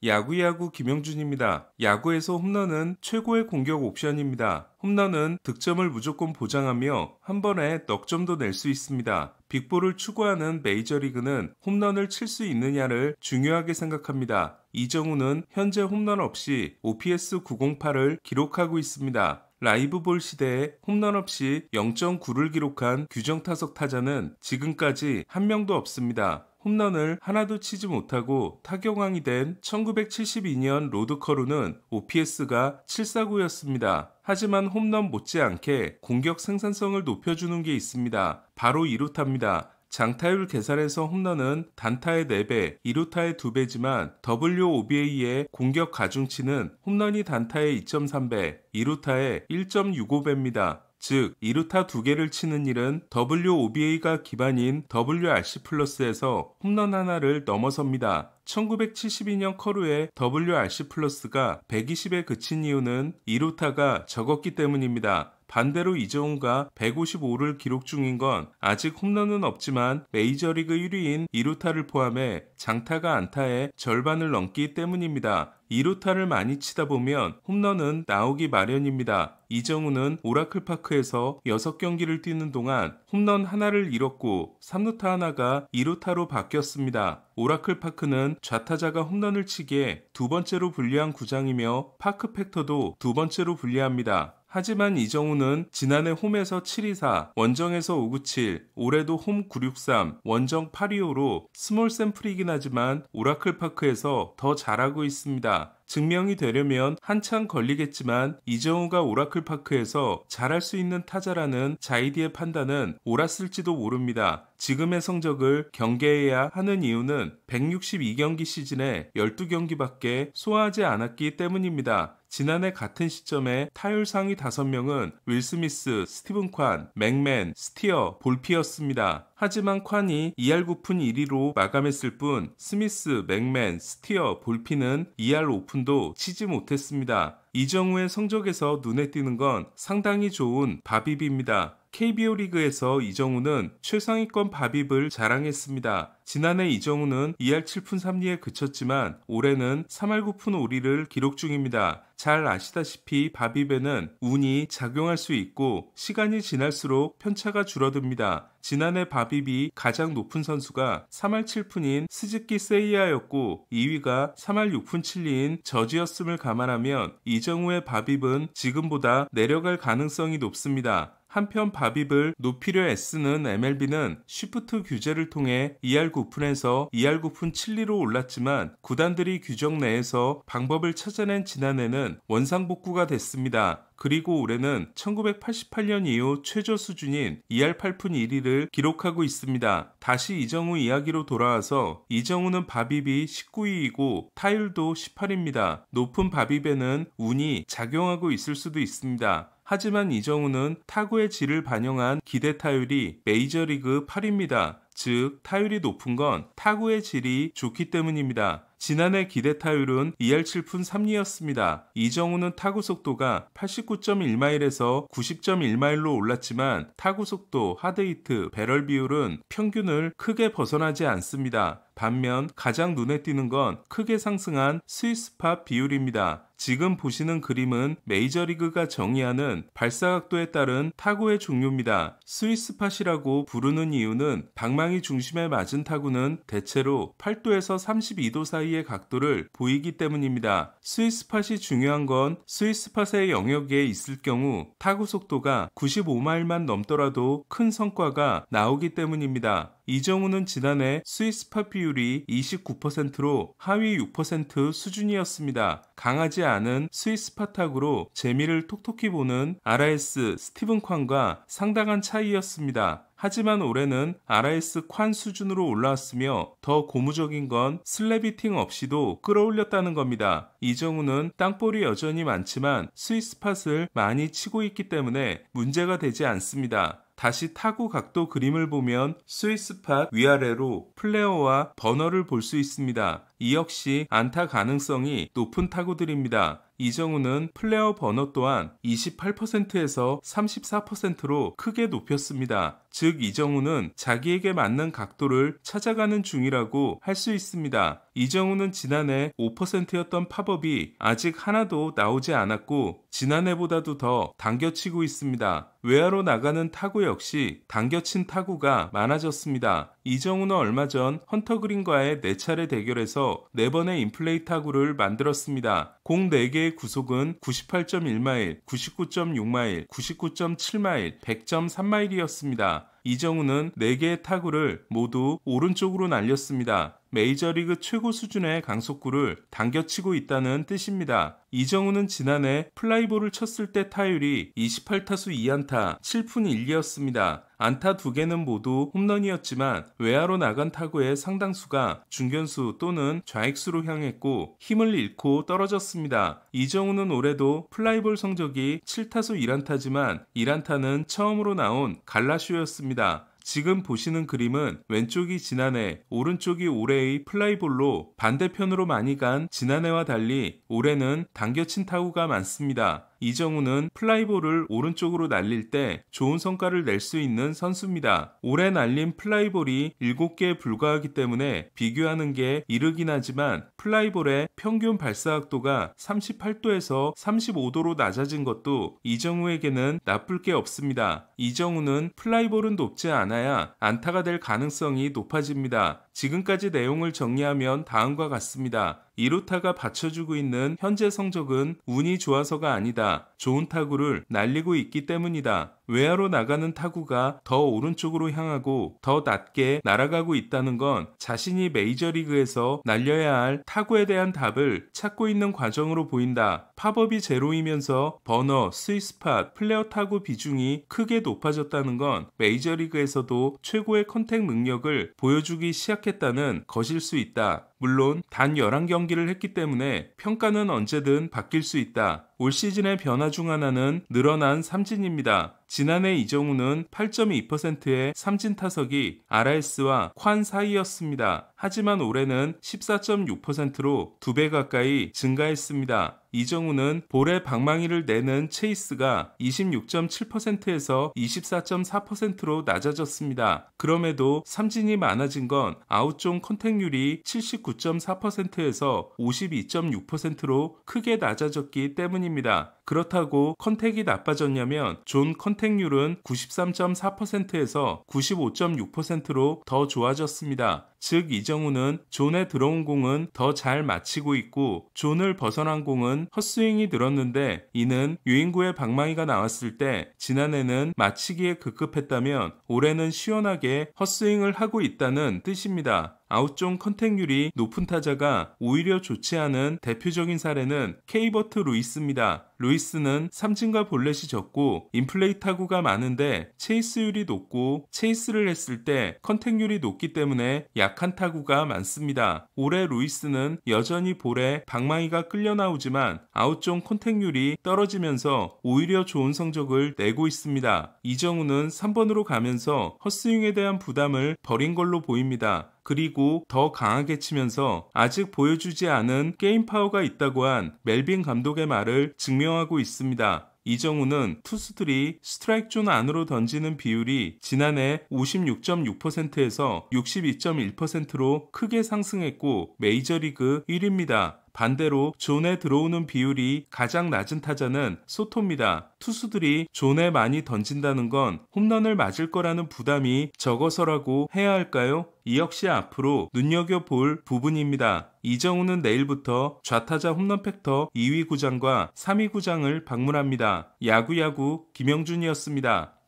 야구 김영준입니다. 야구에서 홈런은 최고의 공격 옵션입니다. 홈런은 득점을 무조건 보장하며 한 번에 넉 점도 낼 수 있습니다. 빅볼을 추구하는 메이저리그는 홈런을 칠 수 있느냐를 중요하게 생각합니다. 이정우는 현재 홈런 없이 OPS 908을 기록하고 있습니다. 라이브볼 시대에 홈런 없이 0.9를 기록한 규정타석 타자는 지금까지 한 명도 없습니다. 홈런을 하나도 치지 못하고 타격왕이 된 1972년 로드커루는 OPS가 749였습니다. 하지만 홈런 못지않게 공격 생산성을 높여주는 게 있습니다. 바로 이루타입니다. 장타율 계산해서 홈런은 단타의 4배, 이루타의 2배지만 WOBA의 공격 가중치는 홈런이 단타의 2.3배, 이루타의 1.65배입니다. 즉, 이루타 2개를 치는 일은 WOBA가 기반인 WRC 플러스에서 홈런 하나를 넘어섭니다. 1972년 커루의 WRC 플러스가 120에 그친 이유는 이루타가 적었기 때문입니다. 반대로 이정우가 155를 기록 중인 건 아직 홈런은 없지만 메이저리그 1위인 이루타를 포함해 장타가 안타의 절반을 넘기 때문입니다. 이루타를 많이 치다 보면 홈런은 나오기 마련입니다. 이정우는 오라클파크에서 6경기를 뛰는 동안 홈런 하나를 잃었고 3루타 하나가 2루타로 바뀌었습니다. 오라클파크는 좌타자가 홈런을 치기에 두 번째로 불리한 구장이며 파크 팩터도 두 번째로 불리합니다. 하지만 이정우는 지난해 홈에서 724, 원정에서 597, 올해도 홈 963, 원정 825로 스몰 샘플이긴 하지만 오라클파크에서 더 잘하고 있습니다. 증명이 되려면 한참 걸리겠지만 이정우가 오라클파크에서 잘할 수 있는 타자라는 자이디의 판단은 옳았을지도 모릅니다. 지금의 성적을 경계해야 하는 이유는 162경기 시즌에 12경기밖에 소화하지 않았기 때문입니다. 지난해 같은 시점에 타율 상위 5명은 윌 스미스, 스티븐 콴, 맥맨, 스티어, 볼피였습니다. 하지만 콴이 2할 9푼 1리로 마감했을 뿐 스미스, 맥맨, 스티어, 볼피는 2할 오픈도 치지 못했습니다. 이정우의 성적에서 눈에 띄는 건 상당히 좋은 바빕입니다. KBO 리그에서 이정우는 최상위권 바빕을 자랑했습니다. 지난해 이정우는 2할 7푼 3리에 그쳤지만 올해는 3할 9푼 5리를 기록 중입니다. 잘 아시다시피 바빕에는 운이 작용할 수 있고 시간이 지날수록 편차가 줄어듭니다. 지난해 바빕이 가장 높은 선수가 3할 7푼인 스즈키 세이야였고 2위가 3할 6푼 7리인 저지였음을 감안하면 이정우의 바빕은 지금보다 내려갈 가능성이 높습니다. 한편 바빕을 높이려 애쓰는 MLB는 쉬프트 규제를 통해 2할 9푼에서 2할 9푼 7리로 올랐지만 구단들이 규정 내에서 방법을 찾아낸 지난해는 원상복구가 됐습니다. 그리고 올해는 1988년 이후 최저 수준인 2할 8푼 1리를 기록하고 있습니다. 다시 이정우 이야기로 돌아와서 이정우는 바빕이 19위이고 타율도 18입니다. 높은 바빕에는 운이 작용하고 있을 수도 있습니다. 하지만 이정우는 타구의 질을 반영한 기대 타율이 메이저리그 8입니다. 즉 타율이 높은 건 타구의 질이 좋기 때문입니다. 지난해 기대 타율은 2할 7푼 3리였습니다. 이정우는 타구 속도가 89.1마일에서 90.1마일로 올랐지만 타구 속도, 하드히트, 배럴 비율은 평균을 크게 벗어나지 않습니다. 반면 가장 눈에 띄는 건 크게 상승한 스윗스팟 비율입니다. 지금 보시는 그림은 메이저리그가 정의하는 발사각도에 따른 타구의 종류입니다. 스윗스팟이라고 부르는 이유는 방망이 중심에 맞은 타구는 대체로 8도에서 32도 사이의 각도를 보이기 때문입니다. 스윗스팟이 중요한 건 스윗스팟의 영역에 있을 경우 타구 속도가 95마일만 넘더라도 큰 성과가 나오기 때문입니다. 이정우는 지난해 스윗스팟 비율이 29%로 하위 6% 수준이었습니다. 강하지 않은 스윗스팟 타구로 재미를 톡톡히 보는 RS 스티븐 콴과 상당한 차이였습니다. 하지만 올해는 RS 콴 수준으로 올라왔으며 더 고무적인 건 슬랩히팅 없이도 끌어올렸다는 겁니다. 이정우는 땅볼이 여전히 많지만 스윗스팟을 많이 치고 있기 때문에 문제가 되지 않습니다. 다시 타구 각도 그림을 보면 스윗스팟 위아래로 플레어와 버너를 볼 수 있습니다. 이 역시 안타 가능성이 높은 타구들입니다. 이정우는 플레어 번호 또한 28%에서 34%로 크게 높였습니다. 즉 이정우는 자기에게 맞는 각도를 찾아가는 중이라고 할 수 있습니다. 이정우는 지난해 5%였던 팝업이 아직 하나도 나오지 않았고 지난해보다도 더 당겨치고 있습니다. 외야로 나가는 타구 역시 당겨친 타구가 많아졌습니다. 이정우는 얼마 전 헌터 그린과의 4차례 대결에서 4번의 인플레이 타구를 만들었습니다. 공 4개의 구속은 98.1마일, 99.6마일, 99.7마일, 100.3마일이었습니다. 이정우는 4개의 타구를 모두 오른쪽으로 날렸습니다. 메이저리그 최고 수준의 강속구를 당겨치고 있다는 뜻입니다. 이정우는 지난해 플라이볼을 쳤을 때 타율이 28타수 2안타 7푼 1리였습니다. 안타 2개는 모두 홈런이었지만 외야로 나간 타구의 상당수가 중견수 또는 좌익수로 향했고 힘을 잃고 떨어졌습니다. 이정우는 올해도 플라이볼 성적이 7타수 1안타지만 1안타는 처음으로 나온 갈라쇼였습니다. 지금 보시는 그림은 왼쪽이 지난해, 오른쪽이 올해의 플라이볼로 반대편으로 많이 간 지난해와 달리 올해는 당겨친 타구가 많습니다. 이정우는 플라이볼을 오른쪽으로 날릴 때 좋은 성과를 낼 수 있는 선수입니다. 올해 날린 플라이볼이 7개에 불과하기 때문에 비교하는 게 이르긴 하지만 플라이볼의 평균 발사각도가 38도에서 35도로 낮아진 것도 이정우에게는 나쁠 게 없습니다. 이정우는 플라이볼은 높지 않아야 안타가 될 가능성이 높아집니다. 지금까지 내용을 정리하면 다음과 같습니다. 2루타가 받쳐주고 있는 현재 성적은 운이 좋아서가 아니다. 좋은 타구를 날리고 있기 때문이다. 외야로 나가는 타구가 더 오른쪽으로 향하고 더 낮게 날아가고 있다는 건 자신이 메이저리그에서 날려야 할 타구에 대한 답을 찾고 있는 과정으로 보인다. 팝업이 제로이면서 버너, 스윗스팟, 플레어 타구 비중이 크게 높아졌다는 건 메이저리그에서도 최고의 컨택 능력을 보여주기 시작했다는 것일 수 있다. 물론 단 11경기를 했기 때문에 평가는 언제든 바뀔 수 있다. 올 시즌의 변화 중 하나는 늘어난 삼진입니다. 지난해 이정우는 8.2%의 삼진 타석이 RS와 콴 사이였습니다. 하지만 올해는 14.6%로 2배 가까이 증가했습니다. 이정우는 볼에 방망이를 내는 체이스가 26.7%에서 24.4%로 낮아졌습니다. 그럼에도 삼진이 많아진 건 아웃존 컨택률이 79.4%에서 52.6%로 크게 낮아졌기 때문입니다. 그렇다고 컨택이 나빠졌냐면 존 컨택률은 93.4%에서 95.6%로 더 좋아졌습니다. 즉 이정우는 존에 들어온 공은 더 잘 맞히고 있고 존을 벗어난 공은 헛스윙이 늘었는데 이는 유인구의 방망이가 나왔을 때 지난해는 맞히기에 급급했다면 올해는 시원하게 헛스윙을 하고 있다는 뜻입니다. 아웃존 컨택률이 높은 타자가 오히려 좋지 않은 대표적인 사례는 케이버트 루이스입니다. 루이스는 삼진과 볼넷이 적고 인플레이 타구가 많은데 체이스율이 높고 체이스를 했을 때 컨택률이 높기 때문에 약한 타구가 많습니다. 올해 루이스는 여전히 볼에 방망이가 끌려 나오지만 아웃존 컨택률이 떨어지면서 오히려 좋은 성적을 내고 있습니다. 이정우는 3번으로 가면서 헛스윙에 대한 부담을 버린 걸로 보입니다. 그리고 더 강하게 치면서 아직 보여주지 않은 게임 파워가 있다고 한 멜빈 감독의 말을 증명하고 있습니다. 이정우는 투수들이 스트라이크 존 안으로 던지는 비율이 지난해 56.6%에서 62.1%로 크게 상승했고 메이저리그 1위입니다. 반대로 존에 들어오는 비율이 가장 낮은 타자는 소토입니다. 투수들이 존에 많이 던진다는 건 홈런을 맞을 거라는 부담이 적어서라고 해야 할까요? 이 역시 앞으로 눈여겨볼 부분입니다. 이정우는 내일부터 좌타자 홈런 팩터 2위 구장과 3위 구장을 방문합니다. 야구야구 김영준이었습니다.